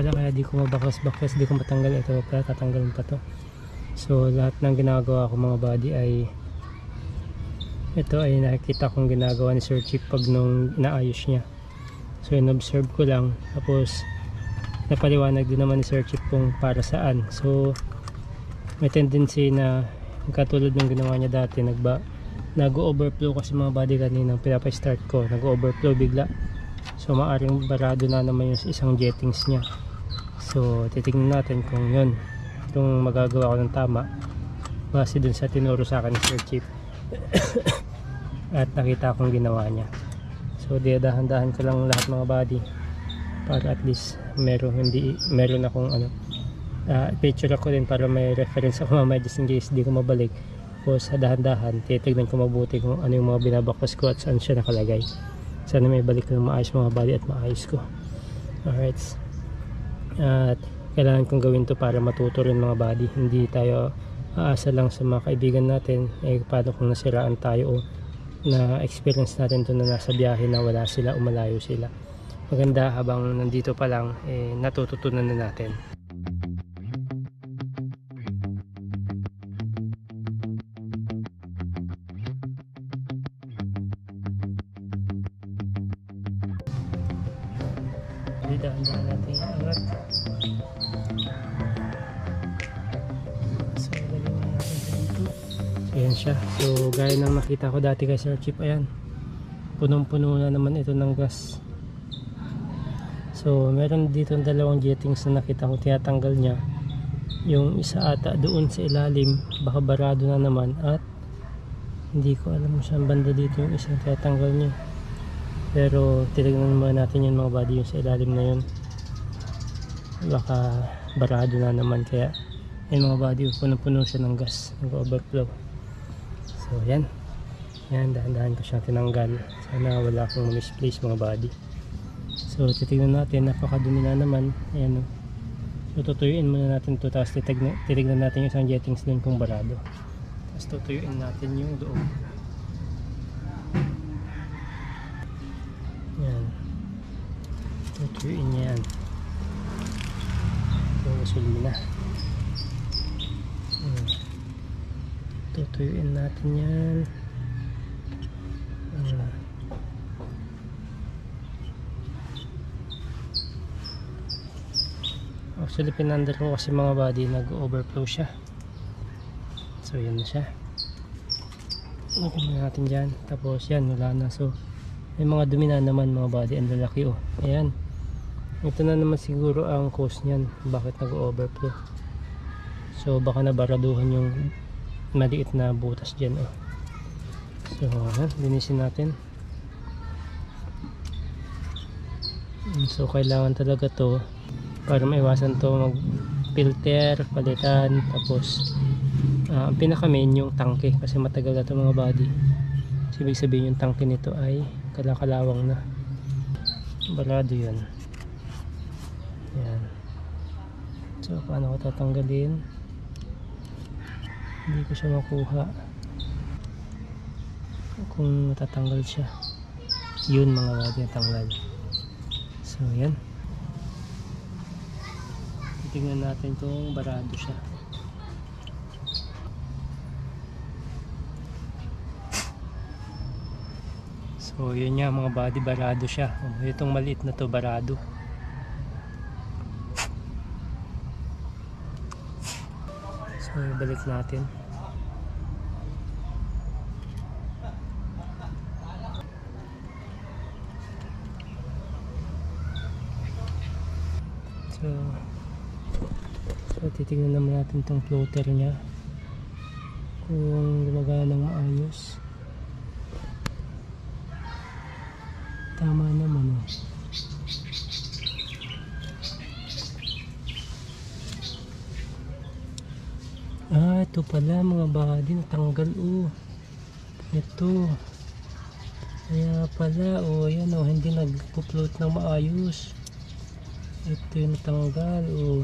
pala kaya di ko mabaklas-baklas, di ko matanggal. Ito pala, tatanggalin pa to. So lahat ng ginagawa ko mga buddy ay ito ay nakikita kong ginagawa ni Sir Chief pag nung inaayos niya. So in-observe ko lang, tapos napaliwanag din naman ni Sir Chief kung para saan. So may tendency na katulad ng ginawa niya dati, nag-overflow kasi mga buddy kaninang pinapa-start ko, nag-overflow bigla. So maaring barado na naman yung isang jettings niya. So titingnan natin kung yun yung magagawa ko ng tama base dun sa tinuro sa akin ni Sir Chief at nakita akong ginawa niya. So dahan-dahan ko lang lahat mga buddy para at least meron akong picture ako din para may reference ako mamaya just in case di ko mabalik. O sa dahan-dahan titignan ko mabuti kung ano yung mga binabaklas ko at saan siya nakalagay. Sana may balik ko ng maayos mga buddy at maayos ko. Alright, at kailangan kong gawin to para matuto rin mga buddy. Hindi tayo aasa lang sa mga kaibigan natin paano kung nasiraan tayo o na experience natin to na nasa biyahe na wala sila o malayo sila. Maganda habang nandito pa lang natututunan na natin. Dahan-dahan natin iangat. So lagyan na natin dito. Ayan siya. So gaya ng nakita ko dati kay Sir Chief, ayan, punong-puno na naman ito ng gas. So meron dito dalawang jettings na nakita ko tinatanggal niya. Yung isa ata doon sa ilalim, baka barado na naman, at hindi ko alam kung saan banda dito yung isang tinatanggal niya. Pero titignan muna natin yung mga body yung sa ilalim na yun, baka barado na naman. Kaya yung mga body puno-puno siya ng gas, nag-overflow. So yan, dahan-dahan ko siya tinanggal. Sana wala akong misplace mga body. So titignan natin, napakadumi na naman. Ayan, so tutuyuin muna natin to, tapos titignan natin yung isang jettings dun kung barado, tapos tutuyuin natin yung loob. Yan, tutuyuin niya yan. Ito gasolina. Tutuyuin natin yan. Actually pinandar ko kasi mga body, nag-overflow siya. So yan na siya. Lagyan natin dyan. Tapos yan, wala na. So may mga dumi na naman mga body, ang lalaki oh. Ayan, ito na naman siguro ang cause niyan bakit nag-overflow. So baka nabaraduhan yung maliit na butas dyan oh. So linisin natin. So kailangan talaga to para maiwasan to mag filter, palitan. Tapos ang pinaka main yung tangke, kasi matagal na to mga body. So, ibig sabihin yung tangke nito ay kalakalawang na, barado yun. Yan. So paano ko tatanggalin? Hindi ko siya makuha kung matatanggal siya. Yun mga body, natanggal. So yan, tingnan natin kung barado siya. So yun nga mga body, barado siya. Itong maliit na to barado. So ibalik natin. So titignan naman natin tong floater nya kung gumagana ng maayos. Tama naman oh. Ito pala mga body, natanggal oh. Ito. Kaya pala oh, yan oh, hindi nagpo-float ng maayos. Ito yung natanggal oh.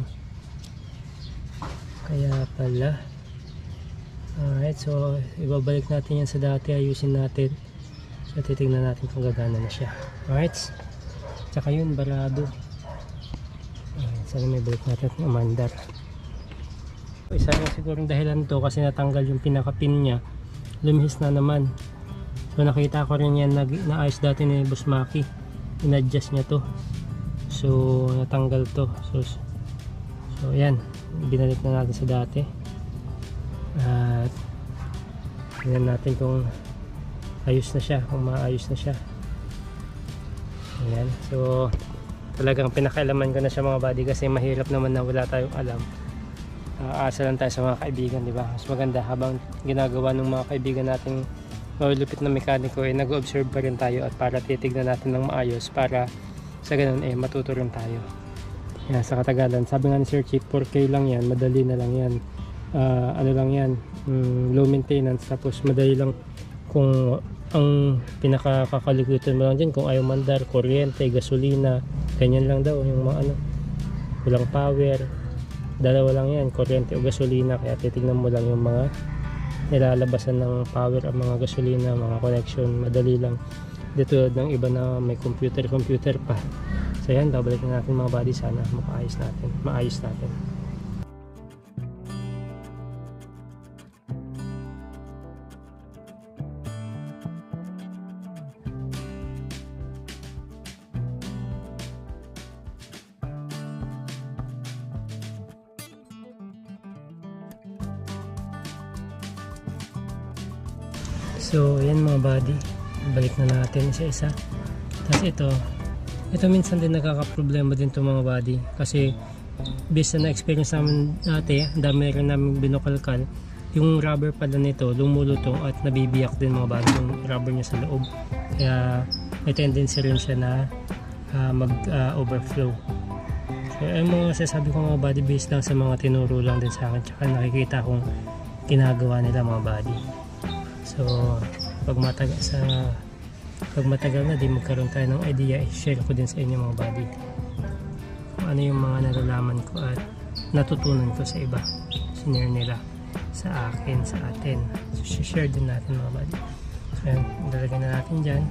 Kaya pala. Alright, so ibabalik natin yan sa dati, ayusin natin. So titignan natin kung gagana na siya. Alright, tsaka yun barado. Alright. Sana may balik natin ang umandar. Isa na sigurong dahilan to kasi natanggal yung pinaka-pin niya, lumihis na naman. So nakita ko rin yan naayos dati ni Boss Maki, in-adjust niya to, so natanggal to. So yan, binalik na natin sa dati at tingnan natin kung ayos na siya, kung maayos na siya. Ayan, so talagang pinakailaman ko na siya mga buddy kasi mahirap naman na wala tayong alam. Asa lang tayo sa mga kaibigan, di ba? Mas maganda habang ginagawa ng mga kaibigan nating malulupit na mekaniko, nag-observe pa rin tayo at para titignan natin ng maayos para sa ganun matuto rin tayo. Yan, sa katagalan, sabi nga ni Sir Chief, 4K lang yan, madali na lang yan. Ano lang yan, low maintenance, tapos madali lang. Kung ang pinakakakalikutan mo lang dyan, kung ayaw mandar, kuryente, gasolina, ganyan lang daw yung mga walang power. Dalawa lang yan, kuryente o gasolina, kaya titignan mo lang yung mga nilalabasan ng power ang mga gasolina, mga connection, madali lang. Dito ng iba na may computer pa. So yan, babalik na natin mga buddy, sana maayos natin. So ayan mga buddy, balik na natin isa-isa. Tapos ito minsan din nakaka-problema din to mga buddy kasi based na experience namin dati, dami rin namin binukalkal, yung rubber pala nito lumulutong at nabibiyak din mga buddy yung rubber niya sa loob, kaya may tendency rin siya na mag-overflow. So ayun mga sasabi ko mga buddy, based lang sa mga tinuro lang din sa akin tsaka nakikita kong ginagawa nila mga buddy. So pag matagal na di magkaroon tayo ng idea, i-share ko din sa inyo mga buddy kung ano yung mga nalalaman ko at natutunan ko sa iba, sinare nila sa akin, sa atin. So share din natin mga buddy. So yan, dalagyan na natin dyan.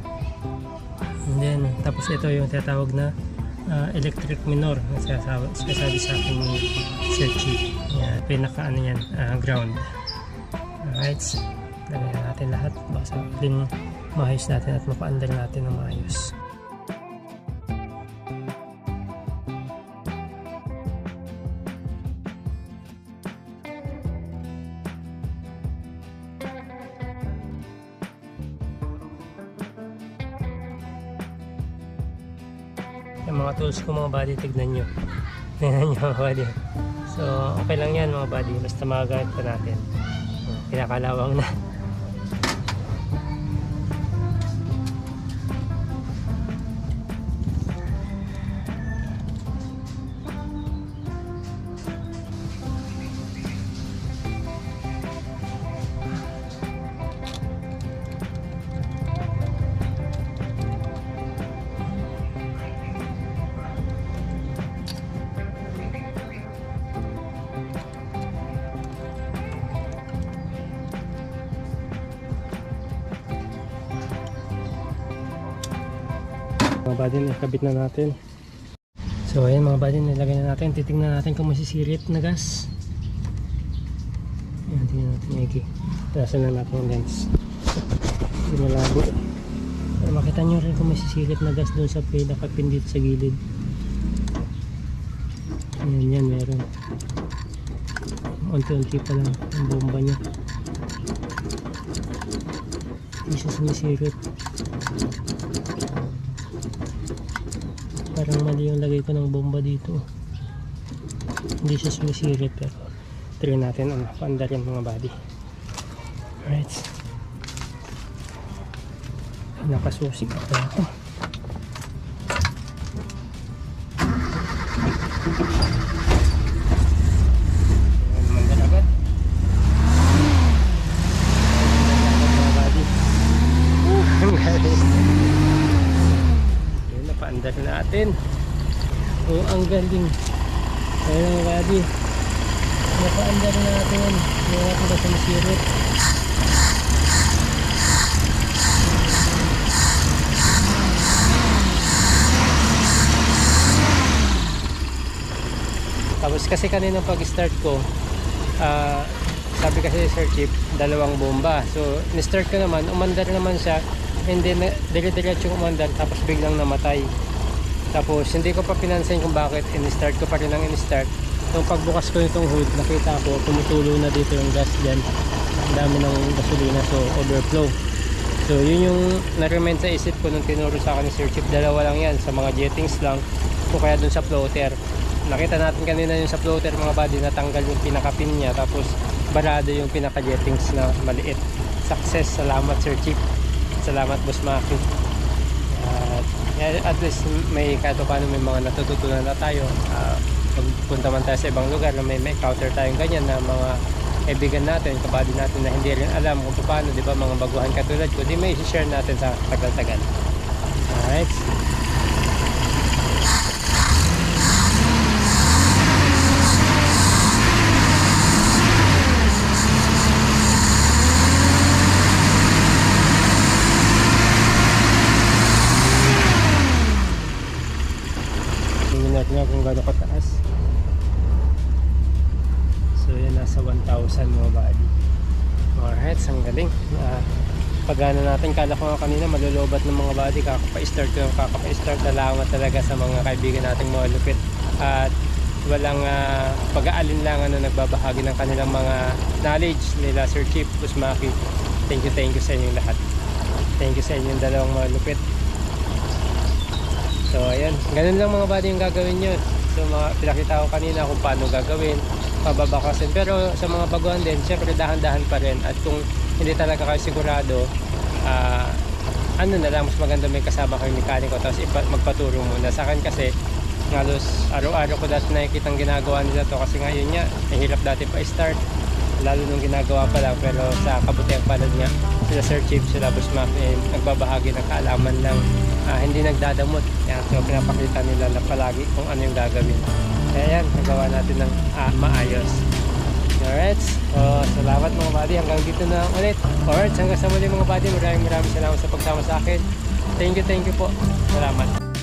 And then tapos ito yung tinatawag na electric minor na sinasabi sa akin ni Sir Chief. Yan, pinaka yan, ground. Alright, lagyan natin lahat baka sakaling maayos natin at mapaandar natin ng maayos. Yung mga tools ko mga buddy, tignan nyo mga buddy. So okay lang yan mga buddy, basta magagamit pa natin. Pinakalawang na. Mga buddy, nakabit na natin. So ayan mga buddy, nilagay na natin. Titingnan natin kung masisirit na gas. Ayan, tingnan natin Egi. Tasan lang natin yung lens. Hindi malabo. Para makita nyo rin kung masisirit na gas doon sa pinaka-pin dito sa gilid. Ayan yan, meron. Unti-unti pa lang ang bomba nya. Hindi siya sumisirit. Parang mali yung lagay ko ng bomba dito. Hindi siya sumisirit pero try natin paandarin mga buddy. Alright. Nakasusig ako ito. Manggal agad. Mga buddy. Ang galing. Napaandar natin. Oh, ang galing. Ayun mga buddy. Napaandar natin. Hindi natin ba sumisirit. Tapos kasi kanina pag-start ko, sabi kasi Sir Chief, dalawang bomba. So, ni-start ko naman, umandar naman siya, hindi na, dire-diretso umandar, tapos biglang namatay. Tapos, hindi ko pa pinansin kung bakit, in-start ko pa rin ang in-start. Nung pagbukas ko nitong hood, nakita ko, tumutulo na dito yung gas dyan. Ang dami ng gasolina, so overflow. So, yun yung na-remind sa isip ko nung tinuro sa akin ni Sir Chief. Dalawa lang yan, sa mga jettings lang, o kaya dun sa floater. Nakita natin kanina yung sa floater mga buddy, natanggal yung pinaka-pin niya, tapos barado yung pinaka-jettings na maliit. Success, salamat Sir Chief, salamat Boss Maki. At least may kahit paano may mga natututunan na tayo. Pagpunta man tayo sa ibang lugar na may encounter tayong ganyan na mga kaibigan natin, kabady natin na hindi rin alam kung paano, di ba, mga baguhan katulad ko, di may share natin sa tagal-tagal. Alright. Tingnan natin nga kung gaano kataas. So yan, nasa 1,000 mga buddy. Alright, ang galing. Pagana natin, kala ko nga kanina malulobat ng mga buddy, kakapa-start ko yung kakapa-start. Salamat talaga sa mga kaibigan nating mga lupit at walang pag-aalinlangan na nagbabahagi ng kanilang mga knowledge nila Sir Chief, Boss Maki. Thank you sa inyong lahat. Thank you sa inyong dalawang mga lupit. So ayan, ganun lang mga buddy yung gagawin nyo. So pinakita ko kanina kung paano gagawin, pababakasin. Pero sa mga baguhan din, syempre dahan-dahan pa rin. At kung hindi talaga kayo sigurado, ano na lang, mas maganda may kasama kayong mekaniko, tapos magpaturo muna. Sa akin kasi, halos araw-araw ko dati nakikita ang ginagawa nila to, kasi ngayon nga, nahirap dati pa start, lalo nung ginagawa pa lang. Pero sa kabutiang palad nga, sila Sir Chief, sila Boss Maki, nagbabahagi ng kaalaman lang, hindi nagdadamot. Yan, so pinapakita nila na palagi kung ano yung gagawin. Kaya yan, nagawa natin ng maayos. Alright, salamat mga buddy, hanggang dito na ulit. Alright, hanggang sa muli mga buddy, maraming salamat sa pagsama sa akin. Thank you po, salamat.